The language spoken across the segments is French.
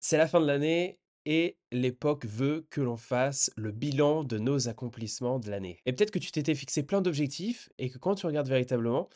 C'est la fin de l'année et l'époque veut que l'on fasse le bilan de nos accomplissements de l'année. Et peut-être que tu t'étais fixé plein d'objectifs et que quand tu regardes véritablement,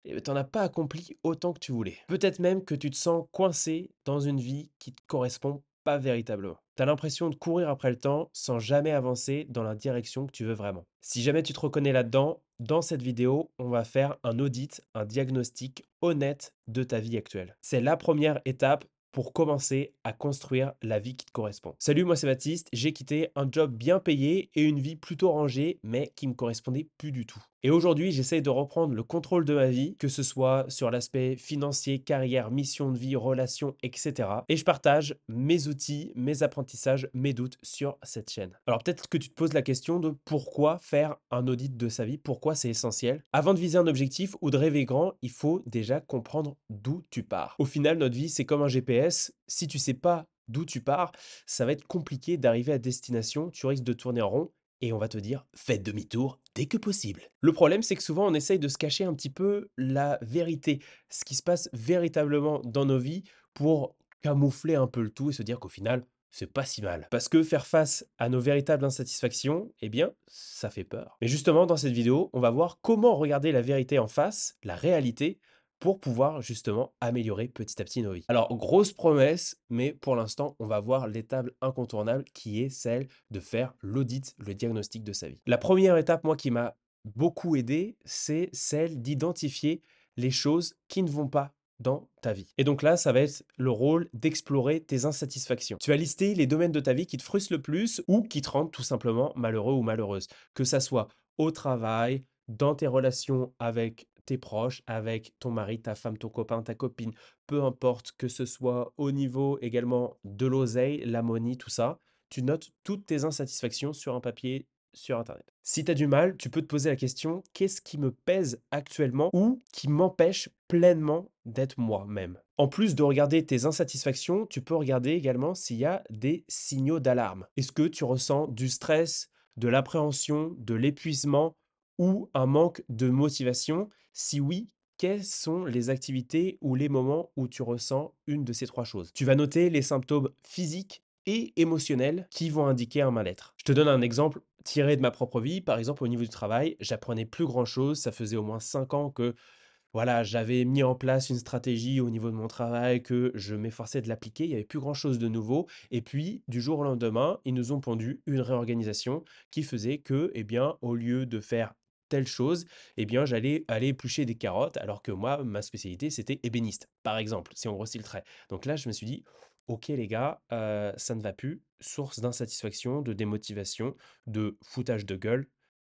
tu n'en as pas accompli autant que tu voulais. Peut-être même que tu te sens coincé dans une vie qui te correspond pas véritablement. Tu as l'impression de courir après le temps sans jamais avancer dans la direction que tu veux vraiment. Si jamais tu te reconnais là-dedans, dans cette vidéo, on va faire un audit, un diagnostic honnête de ta vie actuelle. C'est la première étape pour commencer à construire la vie qui te correspond. Salut, moi c'est Baptiste, j'ai quitté un job bien payé et une vie plutôt rangée, mais qui me correspondait plus du tout. Et aujourd'hui, j'essaie de reprendre le contrôle de ma vie, que ce soit sur l'aspect financier, carrière, mission de vie, relations, etc. Et je partage mes outils, mes apprentissages, mes doutes sur cette chaîne. Alors peut-être que tu te poses la question de pourquoi faire un audit de sa vie, pourquoi c'est essentiel. Avant de viser un objectif ou de rêver grand, il faut déjà comprendre d'où tu pars. Au final, notre vie, c'est comme un GPS. Si tu sais pas d'où tu pars, ça va être compliqué d'arriver à destination, tu risques de tourner en rond et on va te dire faites demi-tour dès que possible. Le problème, c'est que souvent on essaye de se cacher un petit peu la vérité, ce qui se passe véritablement dans nos vies pour camoufler un peu le tout et se dire qu'au final, c'est pas si mal. Parce que faire face à nos véritables insatisfactions, eh bien, ça fait peur. Mais justement, dans cette vidéo, on va voir comment regarder la vérité en face, la réalité, pour pouvoir justement améliorer petit à petit nos vies. Alors, grosse promesse, mais pour l'instant, on va voir l'étape incontournable qui est celle de faire l'audit, le diagnostic de sa vie. La première étape, moi, qui m'a beaucoup aidé, c'est celle d'identifier les choses qui ne vont pas dans ta vie. Et donc là, ça va être le rôle d'explorer tes insatisfactions. Tu vas lister les domaines de ta vie qui te frustrent le plus ou qui te rendent tout simplement malheureux ou malheureuse. Que ça soit au travail, dans tes relations avec tes proches, avec ton mari, ta femme, ton copain, ta copine, peu importe, que ce soit au niveau également de l'oseille, l'ammonie, tout ça, tu notes toutes tes insatisfactions sur un papier sur Internet. Si tu as du mal, tu peux te poser la question, qu'est-ce qui me pèse actuellement ou qui m'empêche pleinement d'être moi-même? En plus de regarder tes insatisfactions, tu peux regarder également s'il y a des signaux d'alarme. Est-ce que tu ressens du stress, de l'appréhension, de l'épuisement ou un manque de motivation? Si oui, quelles sont les activités ou les moments où tu ressens une de ces trois choses? Tu vas noter les symptômes physiques et émotionnels qui vont indiquer un mal-être. Je te donne un exemple tiré de ma propre vie. Par exemple, au niveau du travail, j'apprenais plus grand-chose. Ça faisait au moins 5 ans que voilà, j'avais mis en place une stratégie au niveau de mon travail, que je m'efforçais de l'appliquer. Il n'y avait plus grand-chose de nouveau. Et puis, du jour au lendemain, ils nous ont pondu une réorganisation qui faisait que, eh bien, au lieu de faire telle chose, eh bien, j'allais aller éplucher des carottes, alors que moi, ma spécialité, c'était ébéniste, par exemple, si on grossit le trait. Donc là, je me suis dit, ok les gars, ça ne va plus. Source d'insatisfaction, de démotivation, de foutage de gueule.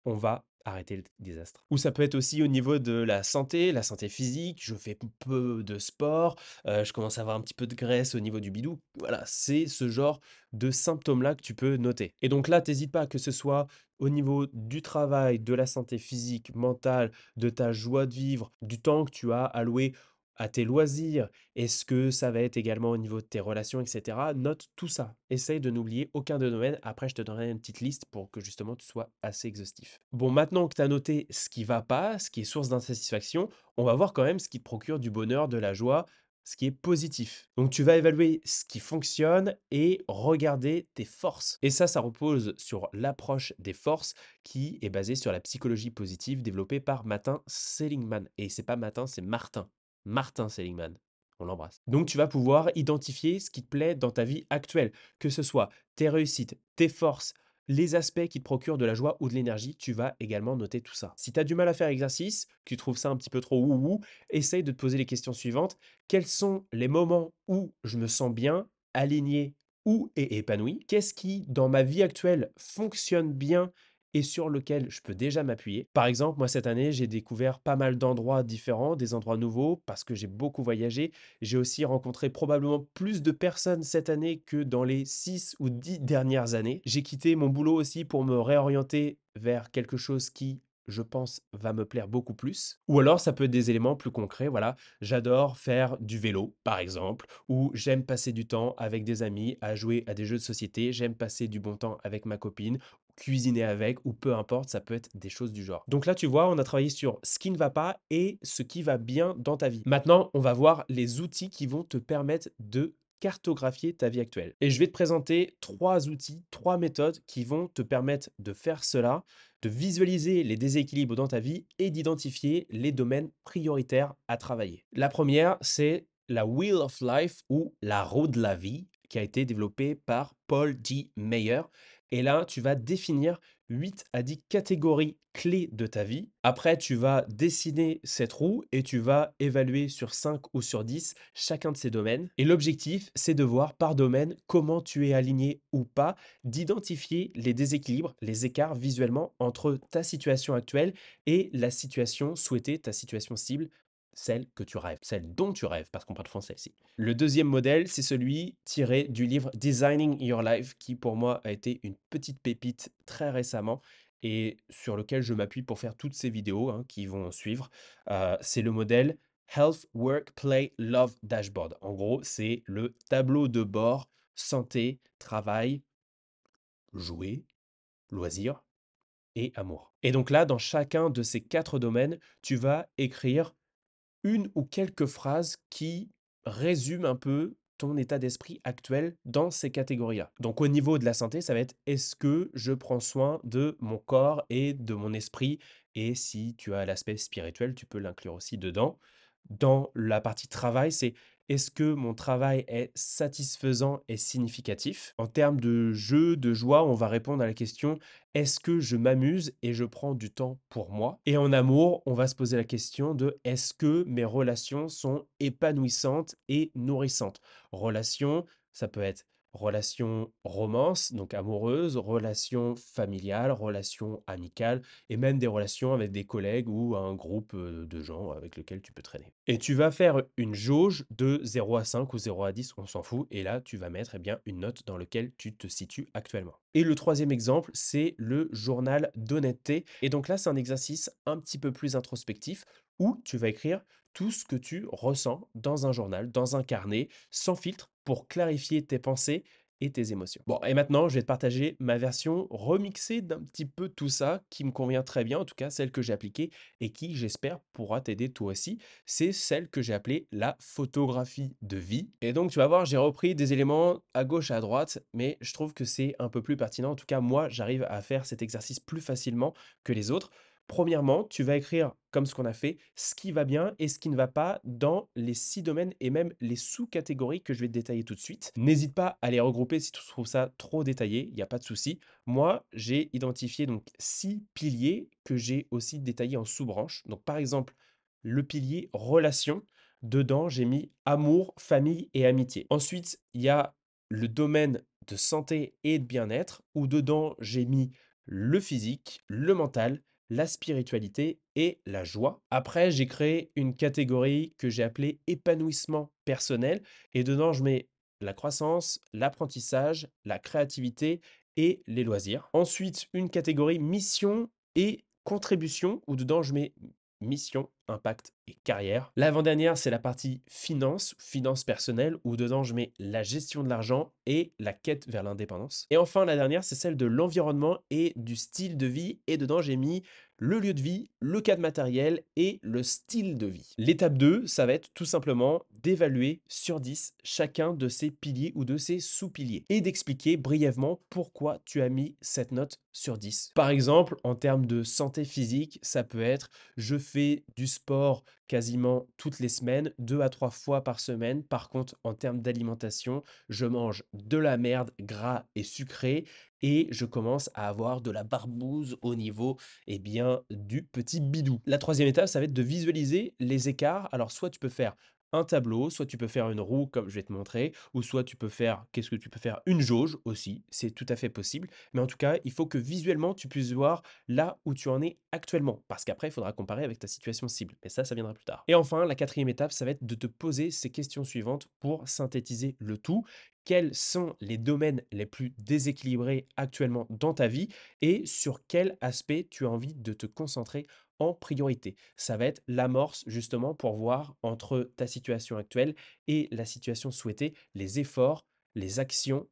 On va arrêter le désastre. Ou ça peut être aussi au niveau de la santé physique, je fais peu de sport, je commence à avoir un petit peu de graisse au niveau du bidou. Voilà, c'est ce genre de symptômes-là que tu peux noter. Et donc là, tu pas, que ce soit au niveau du travail, de la santé physique, mentale, de ta joie de vivre, du temps que tu as alloué à tes loisirs, est-ce que ça va être également au niveau de tes relations, et cetera? Note tout ça. Essaye de n'oublier aucun de domaines. Après, je te donnerai une petite liste pour que justement tu sois assez exhaustif. Bon, maintenant que tu as noté ce qui va pas, ce qui est source d'insatisfaction, on va voir quand même ce qui te procure du bonheur, de la joie, ce qui est positif. Donc tu vas évaluer ce qui fonctionne et regarder tes forces. Et ça repose sur l'approche des forces qui est basée sur la psychologie positive développée par Martin Seligman. Et c'est pas Martin, c'est Martin. Martin Seligman. On l'embrasse. Donc tu vas pouvoir identifier ce qui te plaît dans ta vie actuelle, que ce soit tes réussites, tes forces, les aspects qui te procurent de la joie ou de l'énergie, tu vas également noter tout ça. Si tu as du mal à faire exercice, que tu trouves ça un petit peu trop ouhou, essaye de te poser les questions suivantes. Quels sont les moments où je me sens bien, aligné ou et épanoui? Qu'est-ce qui, dans ma vie actuelle, fonctionne bien et sur lequel je peux déjà m'appuyer? Par exemple, moi cette année, j'ai découvert pas mal d'endroits différents, des endroits nouveaux, parce que j'ai beaucoup voyagé. J'ai aussi rencontré probablement plus de personnes cette année que dans les 6 ou 10 dernières années. J'ai quitté mon boulot aussi pour me réorienter vers quelque chose qui, je pense, va me plaire beaucoup plus. Ou alors, ça peut être des éléments plus concrets. Voilà, j'adore faire du vélo, par exemple, ou j'aime passer du temps avec des amis à jouer à des jeux de société. J'aime passer du bon temps avec ma copine, cuisiner avec, ou peu importe, ça peut être des choses du genre. Donc là, tu vois, on a travaillé sur ce qui ne va pas et ce qui va bien dans ta vie. Maintenant, on va voir les outils qui vont te permettre de cartographier ta vie actuelle. Et je vais te présenter 3 outils, 3 méthodes qui vont te permettre de faire cela, de visualiser les déséquilibres dans ta vie et d'identifier les domaines prioritaires à travailler. La première, c'est la Wheel of Life ou la roue de la vie qui a été développée par Paul D. Meyer. Et là, tu vas définir 8 à 10 catégories clés de ta vie. Après, tu vas dessiner cette roue et tu vas évaluer sur 5 ou sur 10 chacun de ces domaines. Et l'objectif, c'est de voir par domaine comment tu es aligné ou pas, d'identifier les déséquilibres, les écarts visuellement entre ta situation actuelle et la situation souhaitée, ta situation cible, celle que tu rêves, celle dont tu rêves, parce qu'on parle français ici. Le deuxième modèle, c'est celui tiré du livre Designing Your Life, qui pour moi a été une petite pépite très récemment et sur lequel je m'appuie pour faire toutes ces vidéos qui vont suivre. C'est le modèle Health, Work, Play, Love Dashboard. En gros, c'est le tableau de bord santé, travail, jouer, loisirs et amour. Et donc là, dans chacun de ces 4 domaines, tu vas écrire une ou quelques phrases qui résument un peu ton état d'esprit actuel dans ces catégories-là. Donc au niveau de la santé, ça va être: est-ce que je prends soin de mon corps et de mon esprit? Et si tu as l'aspect spirituel, tu peux l'inclure aussi dedans. Dans la partie travail, c'est: est-ce que mon travail est satisfaisant et significatif? En termes de jeu, de joie, on va répondre à la question: est-ce que je m'amuse et je prends du temps pour moi? Et en amour, on va se poser la question de: est-ce que mes relations sont épanouissantes et nourrissantes? Relations, ça peut être relation romance, donc amoureuse, relation familiale, relation amicale et même des relations avec des collègues ou un groupe de gens avec lequel tu peux traîner. Et tu vas faire une jauge de 0 à 5 ou 0 à 10, on s'en fout, et là tu vas mettre une note dans laquelle tu te situes actuellement. Et le troisième exemple, c'est le journal d'honnêteté. Et donc là, c'est un exercice un petit peu plus introspectif où tu vas écrire tout ce que tu ressens dans un journal, dans un carnet, sans filtre, pour clarifier tes pensées et tes émotions. Bon, et maintenant, je vais te partager ma version remixée d'un petit peu tout ça, qui me convient très bien, en tout cas celle que j'ai appliquée et qui, j'espère, pourra t'aider toi aussi. C'est celle que j'ai appelée la photographie de vie. Et donc, tu vas voir, j'ai repris des éléments à gauche, à droite, mais je trouve que c'est un peu plus pertinent. En tout cas, moi, j'arrive à faire cet exercice plus facilement que les autres. Premièrement, tu vas écrire, comme ce qu'on a fait, ce qui va bien et ce qui ne va pas dans les 6 domaines et même les sous-catégories que je vais te détailler tout de suite. N'hésite pas à les regrouper si tu trouves ça trop détaillé, il n'y a pas de souci. Moi, j'ai identifié donc 6 piliers que j'ai aussi détaillés en sous-branches. Donc par exemple, le pilier relation, dedans, j'ai mis amour, famille et amitié. Ensuite, il y a le domaine de santé et de bien-être, où dedans, j'ai mis le physique, le mental, la spiritualité et la joie. Après, j'ai créé une catégorie que j'ai appelée épanouissement personnel, et dedans, je mets la croissance, l'apprentissage, la créativité et les loisirs. Ensuite, une catégorie mission et contribution, où dedans, je mets mission, impact et carrière. L'avant-dernière, c'est la partie finance, finance personnelle, où dedans je mets la gestion de l'argent et la quête vers l'indépendance. Et enfin, la dernière, c'est celle de l'environnement et du style de vie, et dedans j'ai mis le lieu de vie, le cadre matériel et le style de vie. L'étape 2, ça va être tout simplement d'évaluer sur 10 chacun de ces piliers ou de ces sous-piliers et d'expliquer brièvement pourquoi tu as mis cette note sur 10. Par exemple, en termes de santé physique, ça peut être: je fais du sport quasiment toutes les semaines, 2 à 3 fois par semaine. Par contre, en termes d'alimentation, je mange de la merde, gras et sucré, et je commence à avoir de la barbouze au niveau du petit bidou. La troisième étape, ça va être de visualiser les écarts. Alors, soit tu peux faire un tableau, soit tu peux faire une roue comme je vais te montrer, ou soit tu peux faire, qu'est-ce que tu peux faire? Une jauge aussi, c'est tout à fait possible. Mais en tout cas, il faut que visuellement tu puisses voir là où tu en es actuellement. Parce qu'après, il faudra comparer avec ta situation cible. Mais ça viendra plus tard. Et enfin, la quatrième étape, ça va être de te poser ces questions suivantes pour synthétiser le tout. Quels sont les domaines les plus déséquilibrés actuellement dans ta vie et sur quel aspect tu as envie de te concentrer en priorité? Ça va être l'amorce justement pour voir entre ta situation actuelle et la situation souhaitée, les efforts, les actions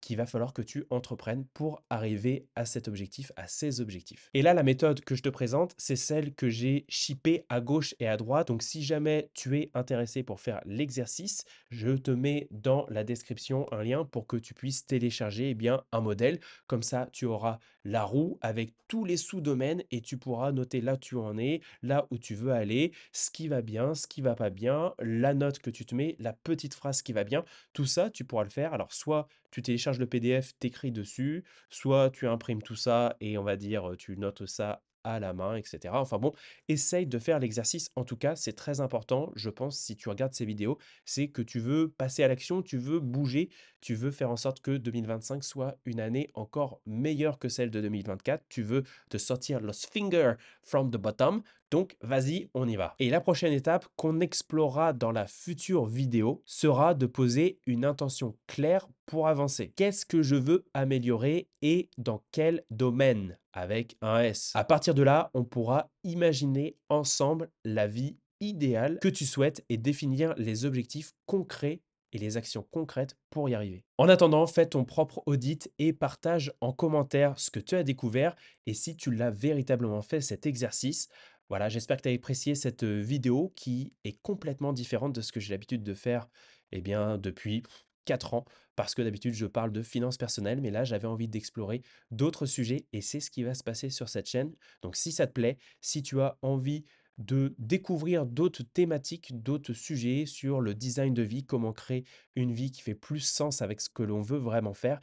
qu'il va falloir que tu entreprennes pour arriver à cet objectif, à ces objectifs. Et là, la méthode que je te présente, c'est celle que j'ai chippée à gauche et à droite. Donc, si jamais tu es intéressé pour faire l'exercice, je te mets dans la description un lien pour que tu puisses télécharger un modèle. Comme ça, tu auras la roue avec tous les sous-domaines et tu pourras noter là où tu en es, là où tu veux aller, ce qui va bien, ce qui va pas bien, la note que tu te mets, la petite phrase qui va bien. Tout ça, tu pourras le faire. Alors, soit tu télécharges le PDF, t'écris dessus, soit tu imprimes tout ça et on va dire, tu notes ça à la main, et cetera. Enfin bon, essaye de faire l'exercice. En tout cas, c'est très important, je pense, si tu regardes ces vidéos, c'est que tu veux passer à l'action, tu veux bouger, tu veux faire en sorte que 2025 soit une année encore meilleure que celle de 2024. Tu veux te sortir los fingers from the bottom. Donc, vas-y, on y va. Et la prochaine étape qu'on explorera dans la future vidéo sera de poser une intention claire pour avancer. Qu'est-ce que je veux améliorer et dans quel domaine? Avec un S. À partir de là, on pourra imaginer ensemble la vie idéale que tu souhaites et définir les objectifs concrets et les actions concrètes pour y arriver. En attendant, fais ton propre audit et partage en commentaire ce que tu as découvert et si tu l'as véritablement fait cet exercice. Voilà, j'espère que tu as apprécié cette vidéo qui est complètement différente de ce que j'ai l'habitude de faire depuis 4 ans, parce que d'habitude je parle de finances personnelles, mais là j'avais envie d'explorer d'autres sujets et c'est ce qui va se passer sur cette chaîne. Donc si ça te plaît, si tu as envie de découvrir d'autres thématiques, d'autres sujets sur le design de vie, comment créer une vie qui fait plus sens avec ce que l'on veut vraiment faire,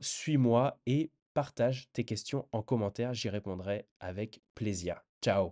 suis-moi et partage tes questions en commentaire, j'y répondrai avec plaisir. Ciao.